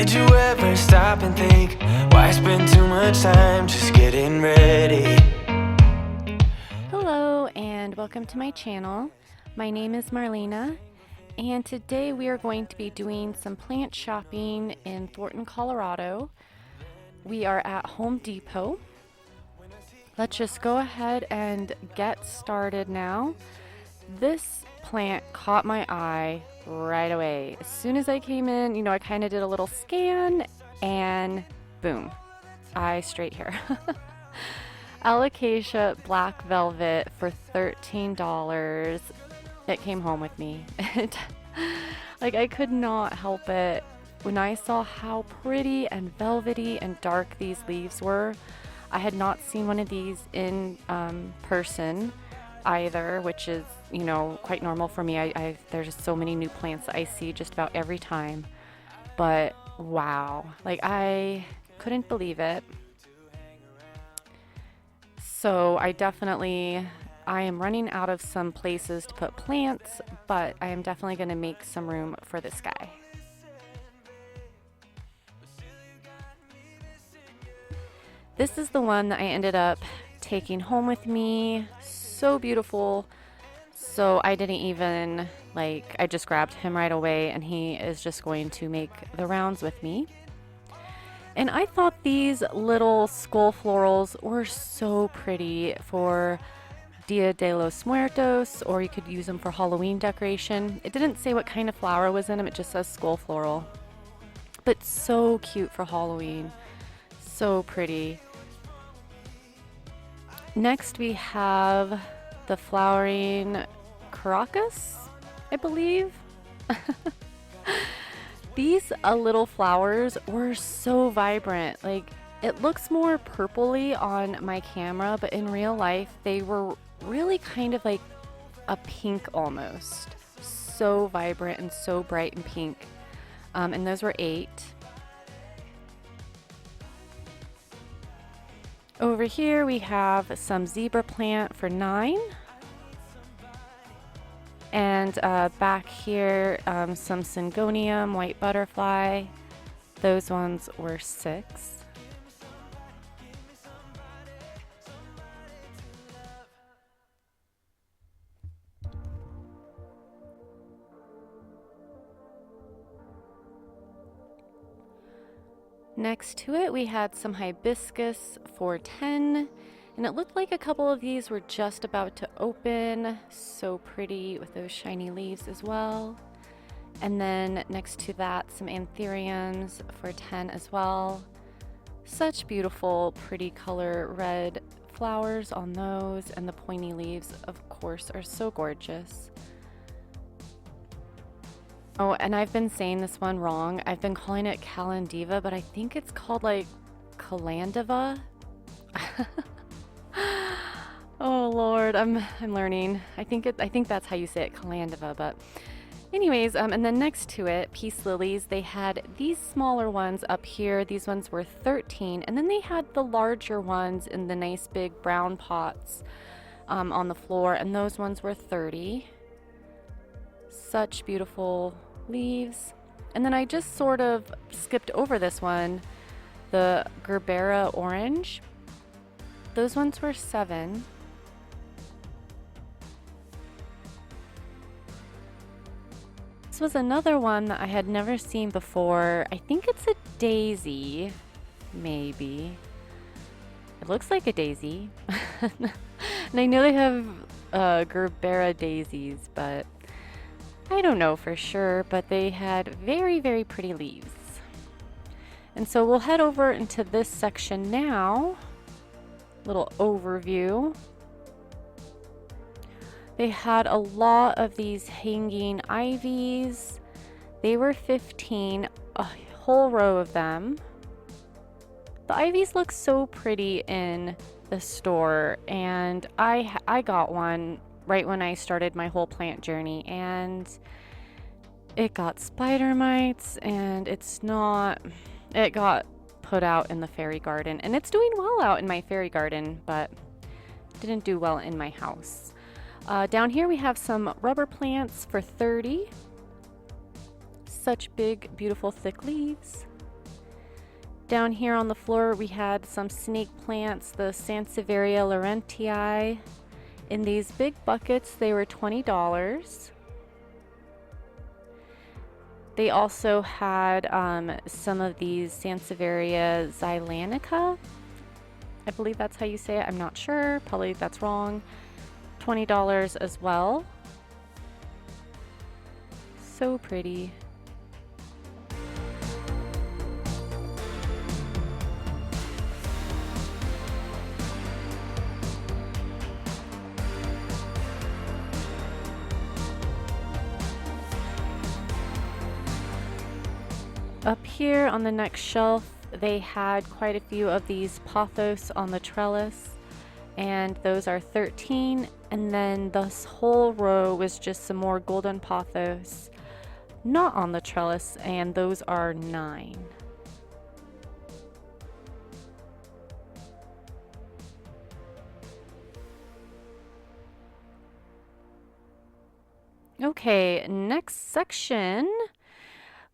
Did you ever stop and think, why spend too much time just getting ready? Hello and welcome to my channel. My name is Marlena, and today we are going to be doing some plant shopping in Thornton, Colorado. We are at Home Depot. Let's just go ahead and get started now. This plant caught my eye right away. As soon as I came in, I kind of did a little scan and boom, eye straight here. Alocasia Black Velvet for $13. It came home with me. I could not help it. When I saw how pretty and velvety and dark these leaves were, I had not seen one of these in person either, which is, quite normal for me. There's just so many new plants that I see just about every time. But wow, I couldn't believe it. So I am running out of some places to put plants, but I am definitely going to make some room for this guy. This is the one that I ended up taking home with me. So beautiful. So I didn't even, I just grabbed him right away, and he is just going to make the rounds with me. And I thought these little skull florals were so pretty for Dia de los Muertos, or you could use them for Halloween decoration. It didn't say what kind of flower was in them, it just says skull floral. But so cute for Halloween. So pretty. Next we have the flowering cactus, I believe. These little flowers were so vibrant. It looks more purpley on my camera, but in real life they were really kind of like a pink almost. So vibrant and so bright and pink. And those were 8. Over here we have some zebra plant for 9. And back here, some Syngonium, white butterfly. Those ones were 6. Next to it, we had some hibiscus for 10. And it looked like a couple of these were just about to open. So pretty with those shiny leaves as well. And then next to that, some anthuriums for 10 as well. Such beautiful, pretty color red flowers on those. And the pointy leaves, of course, are so gorgeous. Oh, and I've been saying this one wrong. I've been calling it calandiva, but I think it's called calandiva. Oh Lord, I'm learning. I think that's how you say it, calandiva. But anyways, and then next to it, peace lilies. They had these smaller ones up here. These ones were 13, and then they had the larger ones in the nice big brown pots on the floor, and those ones were 30. Such beautiful leaves. And then I just sort of skipped over this one, the Gerbera orange. Those ones were 7. This was another one that I had never seen before. I think it's a daisy, maybe. It looks like a daisy. And I know they have Gerbera daisies, but I don't know for sure. But they had very, very pretty leaves. And so we'll head over into this section now. Little overview. They had a lot of these hanging ivies. They were 15, a whole row of them. The ivies look so pretty in the store, and I got one right when I started my whole plant journey, and it got spider mites, and it got put out in the fairy garden, and it's doing well out in my fairy garden, but didn't do well in my house. Down here we have some rubber plants for 30. Such big, beautiful, thick leaves. Down here on the floor we had some snake plants, the Sansevieria laurentii. In these big buckets they were $20. They also had some of these Sansevieria xylanica. I believe that's how you say it. I'm not sure. Probably that's wrong. $20 as well. So pretty. Up here on the next shelf, they had quite a few of these Pothos on the trellis, and those are 13. And then this whole row was just some more golden Pothos, not on the trellis, and those are 9. Okay, next section.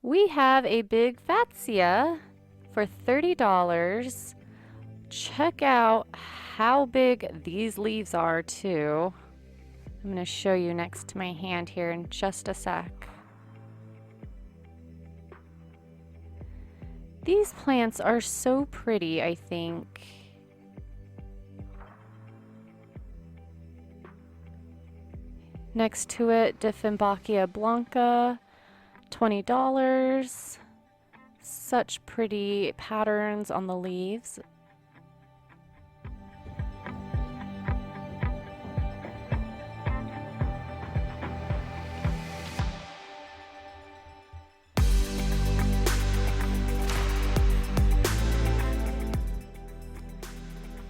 We have a big Fatsia for $30. Check out how big these leaves are too. I'm going to show you next to my hand here in just a sec. These plants are so pretty, I think. Next to it, Dieffenbachia blanca. $20. Such pretty patterns on the leaves.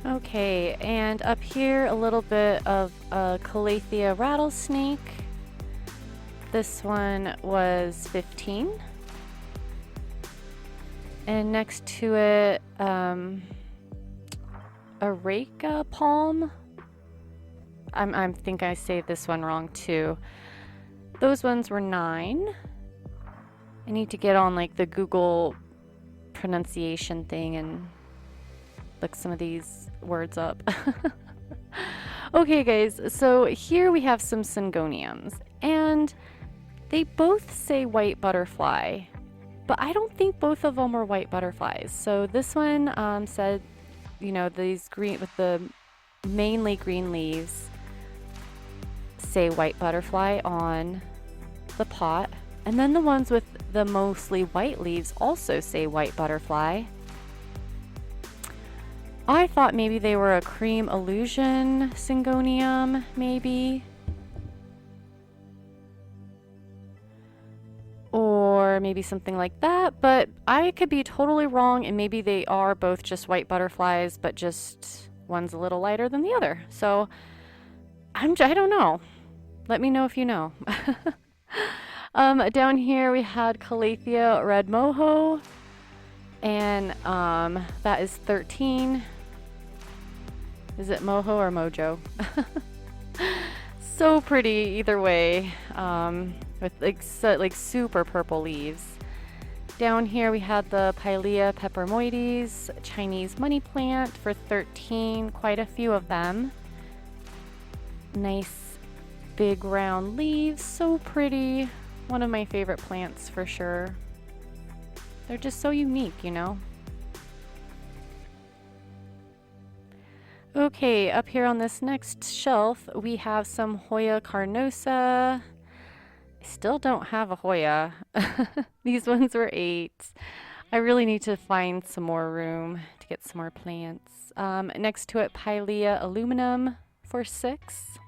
Okay, and up here a little bit of a Calathea rattlesnake. This one was 15. And next to it, Areca palm. I think I say this one wrong too. Those ones were 9. I need to get on like the Google pronunciation thing and look some of these words up. Okay guys, so here we have some Syngoniums, and they both say white butterfly, but I don't think both of them are white butterflies. So this one said, you know, these green with the mainly green leaves say white butterfly on the pot, and then the ones with the mostly white leaves also say white butterfly. I thought maybe they were a cream illusion Syngonium, maybe. Or maybe something like that, but I could be totally wrong, and maybe they are both just white butterflies, but just one's a little lighter than the other. So I don't know. Let me know if you know. Down here we had Calathea red moho, and that is 13. Is it moho or mojo? So pretty either way, with like super purple leaves. Down here we had the Pilea pepermoides, Chinese money plant for 13, quite a few of them. Nice big round leaves, so pretty. One of my favorite plants for sure. They're just so unique, you know? Okay, up here on this next shelf, we have some Hoya carnosa. I still don't have a Hoya. These ones were 8. I really need to find some more room to get some more plants. Next to it, Pilea aluminum for 6.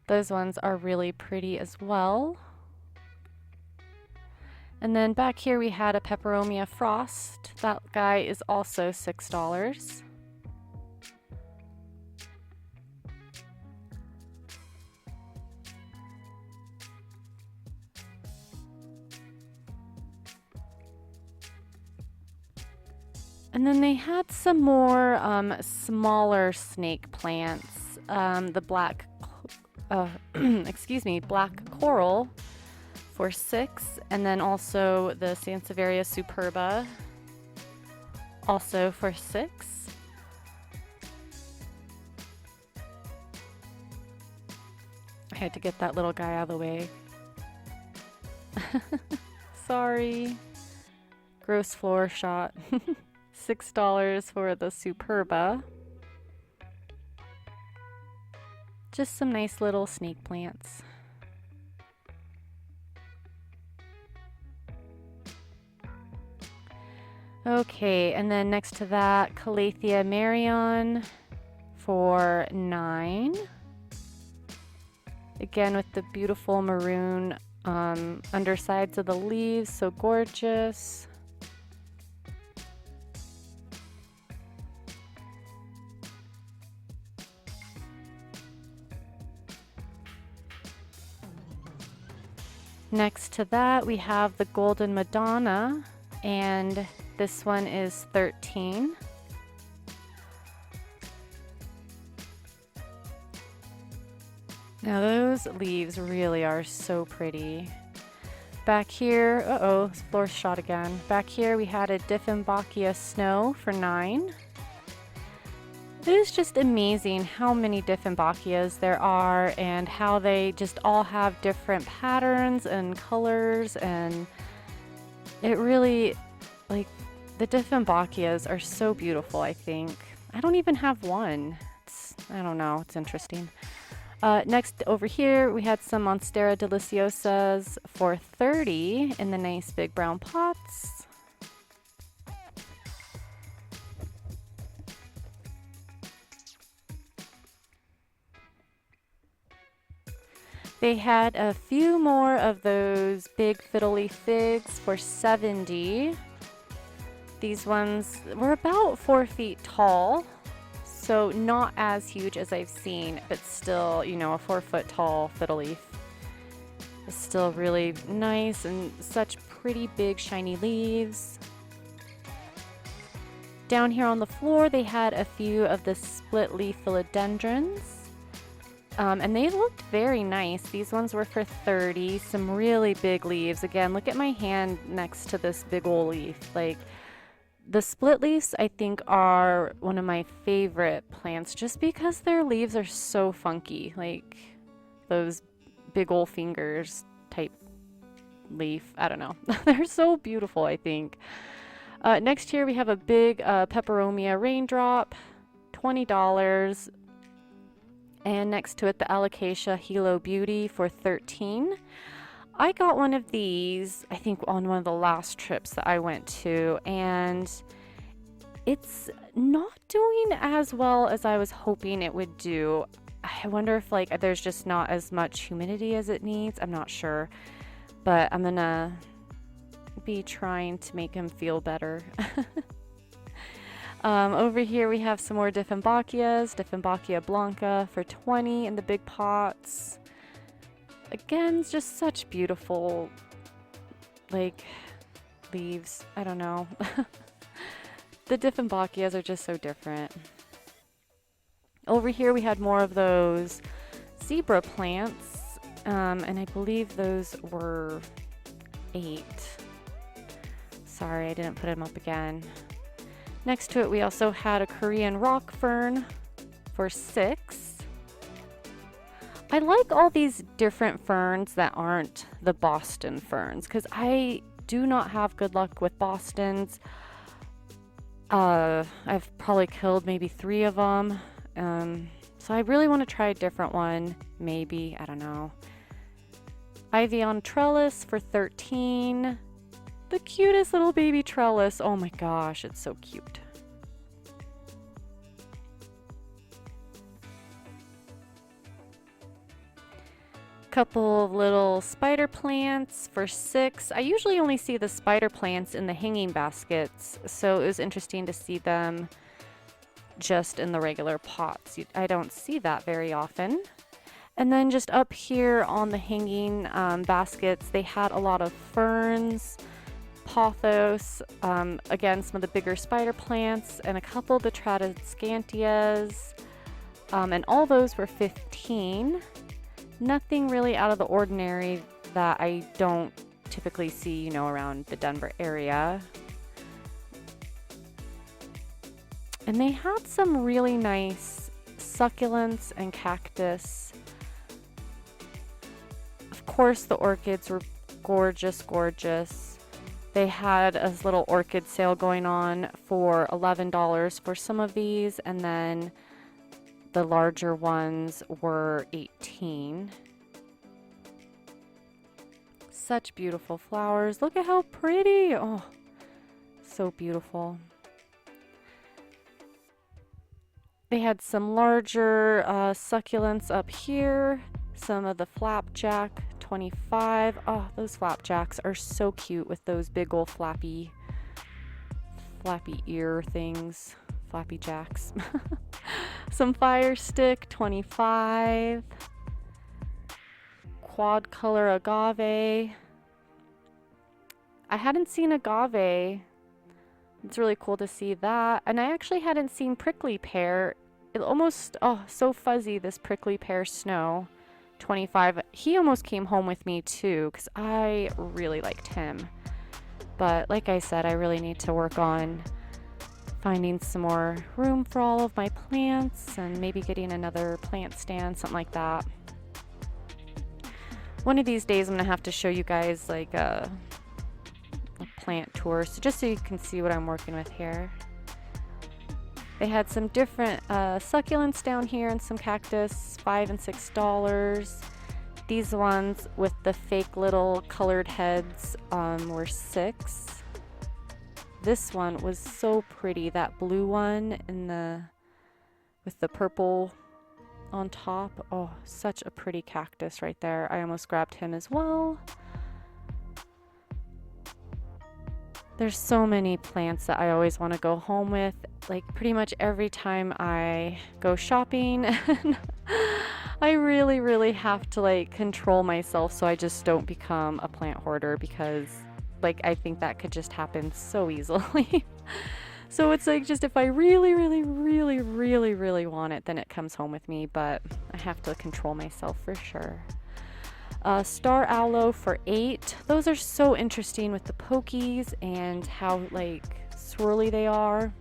Those ones are really pretty as well. And then back here we had a Peperomia frost. That guy is also $6. And then they had some more smaller snake plants. The black, excuse me, black coral for $6. And then also the Sansevieria superba, also for $6. I had to get that little guy out of the way. Sorry. Gross floor shot. $6 for the superba. Just some nice little snake plants. Okay, and then next to that, Calathea marion for $9. Again, with the beautiful maroon undersides of the leaves, so gorgeous. Next to that, we have the Golden Madonna, and this one is $13. Now those leaves really are so pretty. Back here, uh-oh, floor shot again. Back here we had a Dieffenbachia Snow for $9. It is just amazing how many Dieffenbachias there are and how they just all have different patterns and colors, and it really, like, the Dieffenbachias are so beautiful, I think. I don't even have one. I don't know, it's interesting. Next over here we had some Monstera deliciosas for $30 in the nice big brown pots. They had a few more of those big fiddly figs for $70. These ones were about 4 feet tall, so not as huge as I've seen, but still, you know, a 4-foot tall fiddle leaf is still really nice, and such pretty big shiny leaves. Down here on the floor they had a few of the split leaf philodendrons. And they looked very nice. These ones were for $30. Some really big leaves. Again, look at my hand next to this big old leaf. Like, the split leaves, I think, are one of my favorite plants just because their leaves are so funky. Like, those big old fingers type leaf. I don't know. They're so beautiful, I think. Next here we have a big peperomia raindrop, $20. And next to it, the Alocasia Hilo Beauty for $13. I got one of these, I think, on one of the last trips that I went to, and it's not doing as well as I was hoping it would do. I wonder if, like, there's just not as much humidity as it needs. I'm not sure, but I'm gonna be trying to make him feel better. Over here we have some more Dieffenbachias, Dieffenbachia Blanca for $20 in the big pots. Again, just such beautiful, like, leaves. I don't know. The Dieffenbachias are just so different. Over here we had more of those zebra plants, and I believe those were $8. Sorry, I didn't put them up again. Next to it, we also had a Korean rock fern for $6. I like all these different ferns that aren't the Boston ferns, because I do not have good luck with Bostons. I've probably killed maybe 3 of them. So I really want to try a different one, maybe. I don't know. Ivy on trellis for $13. The cutest little baby trellis. Oh my gosh, it's so cute. Couple of little spider plants for $6. I usually only see the spider plants in the hanging baskets, so it was interesting to see them just in the regular pots. I don't see that very often. And then just up here on the hanging baskets, they had a lot of ferns, Pothos, again, some of the bigger spider plants, and a couple of Batrated scantias, and all those were $15. Nothing really out of the ordinary that I don't typically see, you know, around the Denver area. And they had some really nice succulents and cactus. Of course, the orchids were gorgeous, gorgeous. They had a little orchid sale going on for $11 for some of these, and then the larger ones were $18. Such beautiful flowers. Look at how pretty. Oh, so beautiful. They had some larger succulents up here. Some of the flapjack, 25. Oh, those flapjacks are so cute with those big old flappy ear things. Flappy jacks. Some fire stick, 25. Quad color agave. I hadn't seen agave. It's really cool to see that. And I actually hadn't seen prickly pear. It almost, oh, so fuzzy, this prickly pear snow. 25. He almost came home with me too, because I really liked him. But like I said, I really need to work on finding some more room for all of my plants and maybe getting another plant stand, something like that. One of these days I'm going to have to show you guys like a plant tour, so just so you can see what I'm working with here. They had some different succulents down here and some cactus, $5 and $6. These ones with the fake little colored heads were $6. This one was so pretty, that blue one with the purple on top. Oh, such a pretty cactus right there. I almost grabbed him as well. There's so many plants that I always want to go home with, like pretty much every time I go shopping. I really, really have to like control myself so I just don't become a plant hoarder, because like I think that could just happen so easily. So it's like, just if I really, really, really, really, really want it, then it comes home with me, but I have to control myself for sure. Star aloe for $8. Those are so interesting with the pokies and how like swirly they are.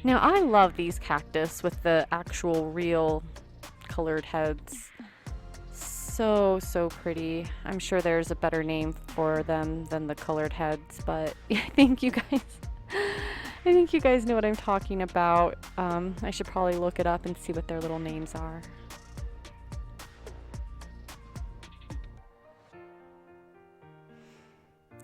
Now I love these cactus with the actual real colored heads. So, so pretty. I'm sure there's a better name for them than the colored heads, but I think you guys know what I'm talking about. I should probably look it up and see what their little names are.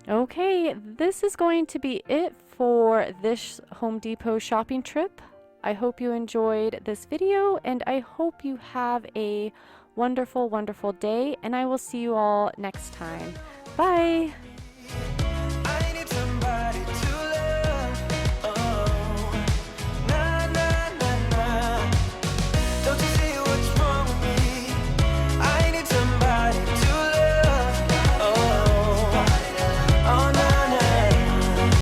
Okay, this is going to be it for this Home Depot shopping trip. I hope you enjoyed this video, and I hope you have a wonderful, wonderful day, and I will see you all next time. Bye!